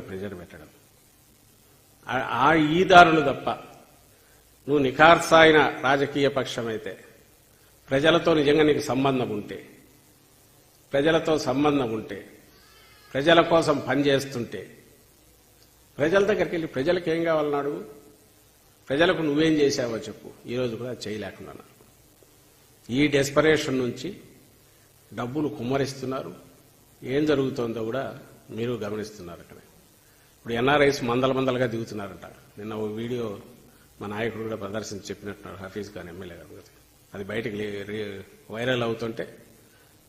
Pressure పెట్టడం ఈ దారులు తప్ప నువ్వు నిఖార్సాయిన రాజకీయ పక్షమైతే ప్రజలతో నిజంగా నీకు సంబంధం ఉంటే ప్రజల కోసం పనిచేస్తుంటే ప్రజల దగ్గరికి వెళ్ళి ప్రజలకు ఏం కావాలన్నాడు, ప్రజలకు నువ్వేం చేశావో చెప్పు. ఈరోజు కూడా చేయలేకున్నాను. ఈ డెస్పరేషన్ నుంచి డబ్బులు కుమ్మరిస్తున్నారు. ఏం జరుగుతోందో కూడా మీరు గమనిస్తున్నారు. అక్కడ ఇప్పుడు ఎన్ఆర్ఐస్ మందలుగా దిగుతున్నారంట. నిన్న ఓ వీడియో మా నాయకుడు కూడా ప్రదర్శించి చెప్పినట్టున్నారు, హఫీజ్ ఖాన్ ఎమ్మెల్యే గారు. అది బయటకు వైరల్ అవుతుంటే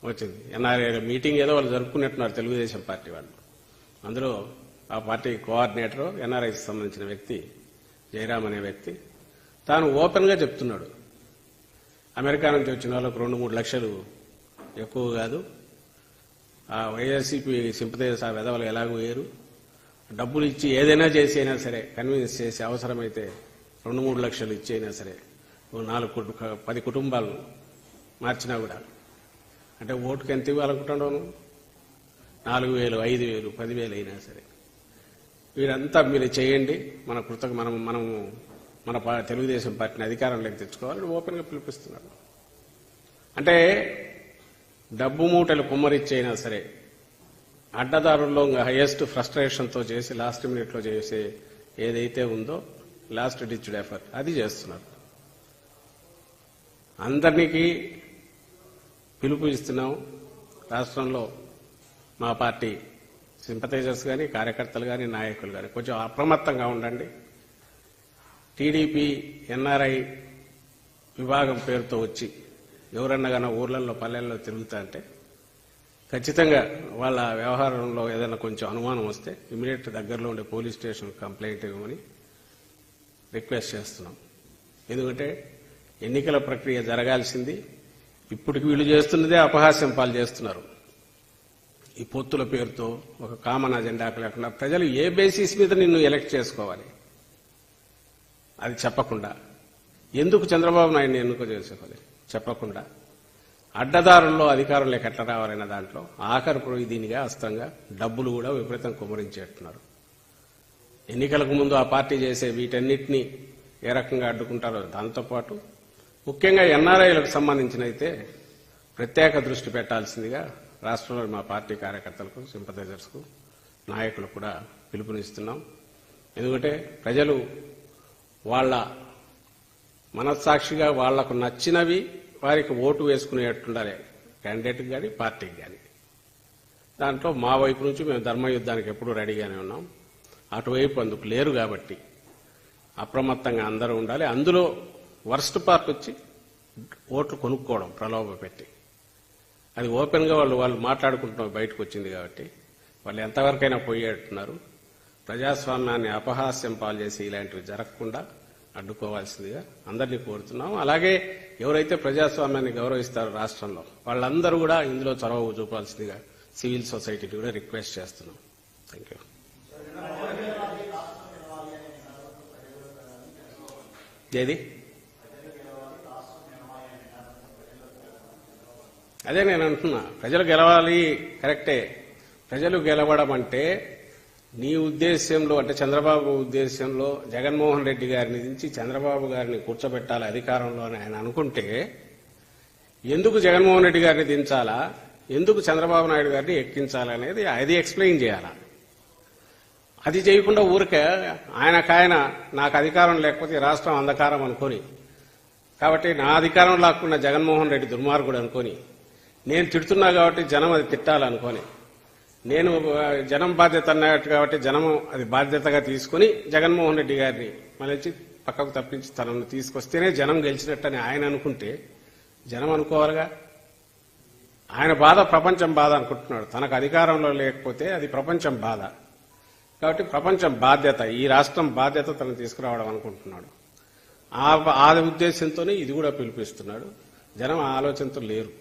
వచ్చింది. ఎన్ఆర్ఐ మీటింగ్ ఏదో వాళ్ళు జరుపుకున్నట్టున్నారు తెలుగుదేశం పార్టీ వాళ్ళు. అందులో ఆ పార్టీ కోఆర్డినేటర్ ఎన్ఆర్ఐకి సంబంధించిన వ్యక్తి జయరామ్ అనే వ్యక్తి తాను ఓపెన్ గా చెప్తున్నాడు, అమెరికా నుంచి వచ్చిన వాళ్ళకు 2-3 లక్షలు ఎక్కువ కాదు, ఆ వైఎస్సీపీ సింపథైజర్స్ ఆ వెధవలు ఎలాగో వేయరు, డబ్బులు ఇచ్చి ఏదైనా చేసి అయినా సరే కన్విన్స్ చేసి అవసరమైతే 2-3 లక్షలు ఇచ్చి అయినా సరే 10 కుటుంబాలు మార్చినా కూడా అంటే ఓటుకు ఎంత ఇవ్వాలనుకుంటున్నాను, 4,000, 5,000, 10,000 అయినా సరే వీరంతా మీరు చేయండి, మన తెలుగుదేశం పార్టీని అధికారంలోకి తెచ్చుకోవాలని ఓపెన్ గా పిలిపిస్తున్నారు. అంటే డబ్బు మూటలు కుమ్మరిచ్చైనా సరే అడ్డదారుల్లో హైయెస్ట్ ఫ్రస్ట్రేషన్తో చేసి లాస్ట్ మినిట్లో చేసే ఏదైతే ఉందో లాస్ట్ డిచ్డ్ ఎఫర్ట్ అది చేస్తున్నారు. అందరికీ పిలుపు ఇస్తున్నాం. రాష్ట్రంలో మా పార్టీ సింపథైజర్స్ కానీ, కార్యకర్తలు కానీ, నాయకులు కానీ కొంచెం అప్రమత్తంగా ఉండండి. టీడీపీ ఎన్ఆర్ఐ విభాగం పేరుతో వచ్చి ఎవరన్నా కానీ ఊర్లలో పల్లెల్లో తిరుగుతా అంటే ఖచ్చితంగా వాళ్ళ వ్యవహారంలో ఏదైనా కొంచెం అనుమానం వస్తే ఇమీడియట్ దగ్గరలో ఉండే పోలీస్ స్టేషన్ కంప్లైంట్ ఇవ్వమని రిక్వెస్ట్ చేస్తున్నాం. ఎందుకంటే ఎన్నికల ప్రక్రియ జరగాల్సింది, ఇప్పటికి వీళ్ళు చేస్తున్నదే అపహాస్యం పాలు చేస్తున్నారు. ఈ పొత్తుల పేరుతో ఒక కామన్ అజెండాకు లేకుండా ప్రజలు ఏ బేసిస్ మీద నిన్ను ఎలక్ట్ చేసుకోవాలి అది చెప్పకుండా, ఎందుకు చంద్రబాబు నాయుడిని ఎన్నిక చేసుకోవాలి చెప్పకుండా, అడ్డదారుల్లో అధికారంలోకి ఎట్లా రావాలన్న దాంట్లో ఆఖరి దీనిగా అస్తంగా డబ్బులు కూడా విపరీతం కుమ్మరించేట్టున్నారు. ఎన్నికలకు ముందు ఆ పార్టీ చేసే వీటన్నిటినీ ఏ రకంగా అడ్డుకుంటారో దాంతోపాటు ముఖ్యంగా ఎన్ఆర్ఐలకు సంబంధించినైతే ప్రత్యేక దృష్టి పెట్టాల్సిందిగా రాష్ట్రంలో మా పార్టీ కార్యకర్తలకు, సింపథైజర్స్కు, నాయకులకు కూడా పిలుపునిస్తున్నాం. ఎందుకంటే ప్రజలు వాళ్ళ మనస్సాక్షిగా వాళ్లకు నచ్చినవి వారికి ఓటు వేసుకునేట్టుండాలి, క్యాండిడేట్కి కానీ పార్టీకి కానీ. దాంట్లో మా వైపు నుంచి మేము ధర్మయుద్ధానికి ఎప్పుడూ రెడీగానే ఉన్నాం. అటువైపు అందుకు లేరు కాబట్టి అప్రమత్తంగా అందరూ ఉండాలి. అందులో వర్స్ట్ పార్ట్ వచ్చి ఓట్లు కొనుక్కోవడం ప్రలోభ పెట్టి, అది ఓపెన్ గా వాళ్ళు మాట్లాడుకుంటున్న బయటకు వచ్చింది కాబట్టి వాళ్ళు ఎంతవరకైనా పోయేట్టున్నారు. ప్రజాస్వామ్యాన్ని అపహాస్యం పాలు చేసి ఇలాంటివి జరగకుండా అడ్డుకోవాల్సిందిగా అందరినీ కోరుతున్నాం. అలాగే ఎవరైతే ప్రజాస్వామ్యాన్ని గౌరవిస్తారో రాష్ట్రంలో వాళ్ళందరూ కూడా ఇందులో చొరవ చూపాల్సిందిగా సివిల్ సొసైటీని కూడా రిక్వెస్ట్ చేస్తున్నాం. Thank you. ఏది అదే నేను అంటున్నా, ప్రజలు గెలవాలి కరెక్టే. ప్రజలు గెలవడం అంటే నీ ఉద్దేశ్యంలో, అంటే చంద్రబాబు ఉద్దేశ్యంలో జగన్మోహన్ రెడ్డి గారిని దించి చంద్రబాబు గారిని కూర్చోబెట్టాలి అధికారంలో అని ఆయన అనుకుంటే ఎందుకు జగన్మోహన్ రెడ్డి గారిని దించాలా, ఎందుకు చంద్రబాబు నాయుడు గారిని ఎక్కించాలనేది అది ఎక్స్ప్లెయిన్ చేయాలా. అది చేయకుండా ఊరికే ఆయనకాయన నాకు అధికారం లేకపోతే రాష్ట్రం అంధకారం అనుకొని, కాబట్టి నా అధికారం లాక్కున్న జగన్మోహన్ రెడ్డి దుర్మార్గుడు అనుకొని, నేను తిడుతున్నా కాబట్టి జనం అది తిట్టాలనుకొని, నేను జనం బాధ్యత అన్నట్టు కాబట్టి జనము అది బాధ్యతగా తీసుకుని జగన్మోహన్ రెడ్డి గారిని మళ్ళీ పక్కకు తప్పించి తనను తీసుకొస్తేనే జనం గెలిచినట్టని ఆయన అనుకుంటే జనం అనుకోవాలిగా. ఆయన బాధ ప్రపంచం బాధ అనుకుంటున్నాడు. తనకు అధికారంలో లేకపోతే అది ప్రపంచం బాధ. కాబట్టి ప్రపంచం బాధ్యత, ఈ రాష్ట్రం బాధ్యత తనను తీసుకురావడం అనుకుంటున్నాడు. ఆ ఉద్దేశంతోనే ఇది కూడా పిలిపిస్తున్నాడు. జనం ఆ ఆలోచనతో లేరు.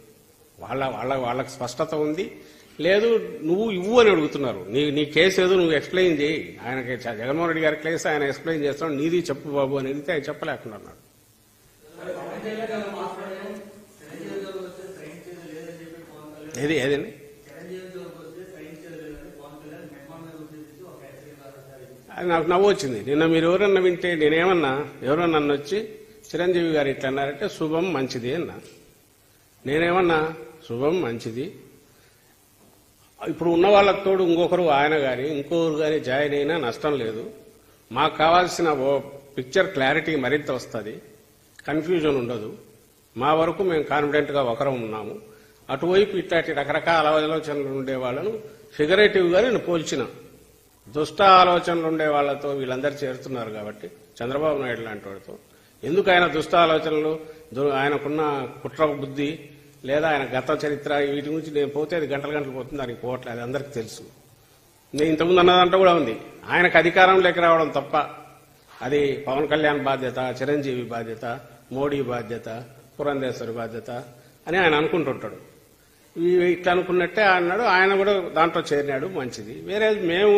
వాళ్ళకి స్పష్టత ఉంది. లేదు నువ్వు ఇవ్వు అని అడుగుతున్నారు. నీ కేసు ఏదో నువ్వు ఎక్స్ప్లెయిన్ చేయి. ఆయనకి జగన్మోహన్ రెడ్డి గారి కేసు ఆయన ఎక్స్ప్లెయిన్ చేస్తున్నాడు. నీది చెప్పు బాబు అని అడిగితే ఆయన చెప్పలేకుండా అన్నాడు. ఏదండి అది నాకు నవ్వు వచ్చింది. నిన్న మీరు ఎవరన్నా వింటే నేనేమన్నా, ఎవరన్నా నన్ను వచ్చి చిరంజీవి గారు ఇట్లా అన్నారంటే శుభం మంచిది అన్నా. నేనేమన్నా శుభం మంచిది, ఇప్పుడు ఉన్న వాళ్ళకి తోడు ఇంకొకరు ఆయన కానీ ఇంకొకరు కానీ జాయిన్ అయినా నష్టం లేదు. మాకు కావాల్సిన పిక్చర్ క్లారిటీ మరింత వస్తుంది, కన్ఫ్యూజన్ ఉండదు. మా వరకు మేము కాన్ఫిడెంట్గా ఒకరం ఉన్నాము. అటువైపు ఇట్లాంటి రకరకాల ఆలోచనలు ఉండే వాళ్ళను ఫిగరేటివ్గా నేను పోల్చిన. దుష్ట ఆలోచనలు ఉండే వాళ్లతో వీళ్ళందరూ చేరుతున్నారు కాబట్టి చంద్రబాబు నాయుడు లాంటి వాడితో ఎందుకు ఆయన దుష్ట ఆలోచనలు, ఆయనకున్న కుట్ర బుద్ధి లేదా ఆయన గత చరిత్ర వీటి గురించి నేను పోతే అది గంటలు గంటలు పోతుంది, దానికి పోవట్లేదు, అది అందరికీ తెలుసు. నేను ఇంతకుముందు అన్నదంతా కూడా ఉంది. ఆయనకు అధికారం లేక రావడం తప్ప అది పవన్ కళ్యాణ్ బాధ్యత, చిరంజీవి బాధ్యత, మోడీ బాధ్యత, పురంధేశ్వరి బాధ్యత అని ఆయన అనుకుంటుంటాడు. ఇట్లా అనుకున్నట్టే అన్నాడు. ఆయన కూడా దాంట్లో చేరినాడు, మంచిది. వేరే మేము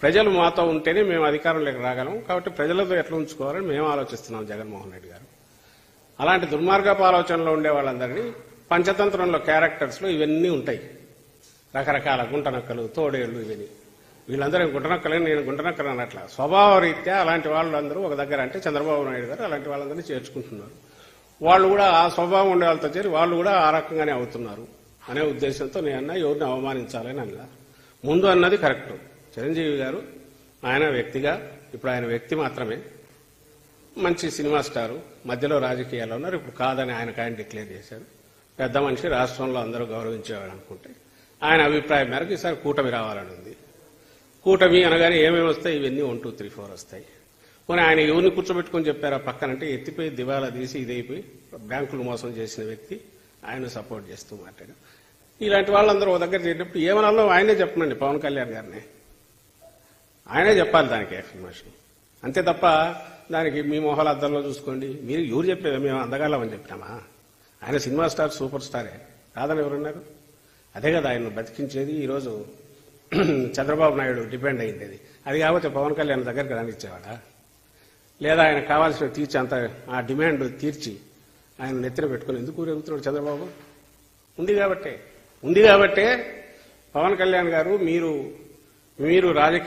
ప్రజలు మాతో ఉంటేనే మేము అధికారంలోకి రాగలం, కాబట్టి ప్రజలతో ఎట్లా ఉంచుకోవాలని మేము ఆలోచిస్తున్నాం జగన్మోహన్ రెడ్డి గారు. అలాంటి దుర్మార్గపు ఆలోచనలో ఉండే వాళ్ళందరినీ పంచతంత్రంలో క్యారెక్టర్స్లో ఇవన్నీ ఉంటాయి, రకరకాల గుంటనక్కలు, తోడేళ్లు, ఇవన్నీ. వీళ్ళందరూ గుంటనక్కలని నేను గుంటనక్కలు అన్నట్ల స్వభావ రీత్యా అలాంటి వాళ్ళందరూ ఒక దగ్గర అంటే చంద్రబాబు నాయుడు గారు అలాంటి వాళ్ళందరినీ చేర్చుకుంటున్నారు. వాళ్ళు కూడా ఆ స్వభావం ఉండే వాళ్ళతో చేరి వాళ్ళు కూడా ఆ రకంగానే అవుతున్నారు అనే ఉద్దేశంతో నేను ఎవరిని అవమానించాలని అన్నా. ముందు అన్నది కరెక్ట్. చిరంజీవి గారు ఆయన వ్యక్తిగా, ఇప్పుడు ఆయన వ్యక్తి మాత్రమే, మంచి సినిమా స్టారు, మధ్యలో రాజకీయాల్లో ఉన్నారు. ఇప్పుడు కాదని ఆయన డిక్లేర్ చేశారు. పెద్ద మనిషి, రాష్ట్రంలో అందరూ గౌరవించేవాడు అనుకుంటే ఆయన అభిప్రాయం మేరకు ఈసారి కూటమి రావాలని ఉంది. కూటమి అనగానే ఏమేమి వస్తాయి? ఇవన్నీ 1, 2, 3, 4 వస్తాయి. పోనీ ఆయన ఎవరిని కూర్చోబెట్టుకుని చెప్పారా పక్కనంటే ఎత్తిపోయి దివాలా తీసి ఇదైపోయి బ్యాంకులు మోసం చేసిన వ్యక్తి ఆయన సపోర్ట్ చేస్తూ మాట్లాడారు. ఇలాంటి వాళ్ళందరూ ఒక దగ్గర చేరినప్పుడు ఏమనాలో ఆయనే చెప్పనండి, పవన్ కళ్యాణ్ గారిని ఆయనే చెప్పాలి దానికి ఎక్స్ప్లెనేషన్. అంతే తప్ప దానికి మీ మొహాల అద్దంలో చూసుకోండి, మీరు ఎవరు చెప్పేది మేము అందగాళ్ళమని చెప్పినామా? ఆయన సినిమా స్టార్, సూపర్ స్టారే, కాదని ఎవరున్నారు? అదే కదా ఆయన బతికించేది. ఈరోజు చంద్రబాబు నాయుడు డిపెండ్ అయింది. అది కాకపోతే పవన్ కళ్యాణ్ దగ్గరికి రానిచ్చేవాడా? లేదా ఆయన కావాల్సిన తీర్చి అంత ఆ డిమాండ్ తీర్చి ఆయన నెత్తిన పెట్టుకుని ఎందుకు ఊరెగుతున్నాడు చంద్రబాబు? ఉంది కాబట్టే పవన్ కళ్యాణ్ గారు మీరు రాజకీయ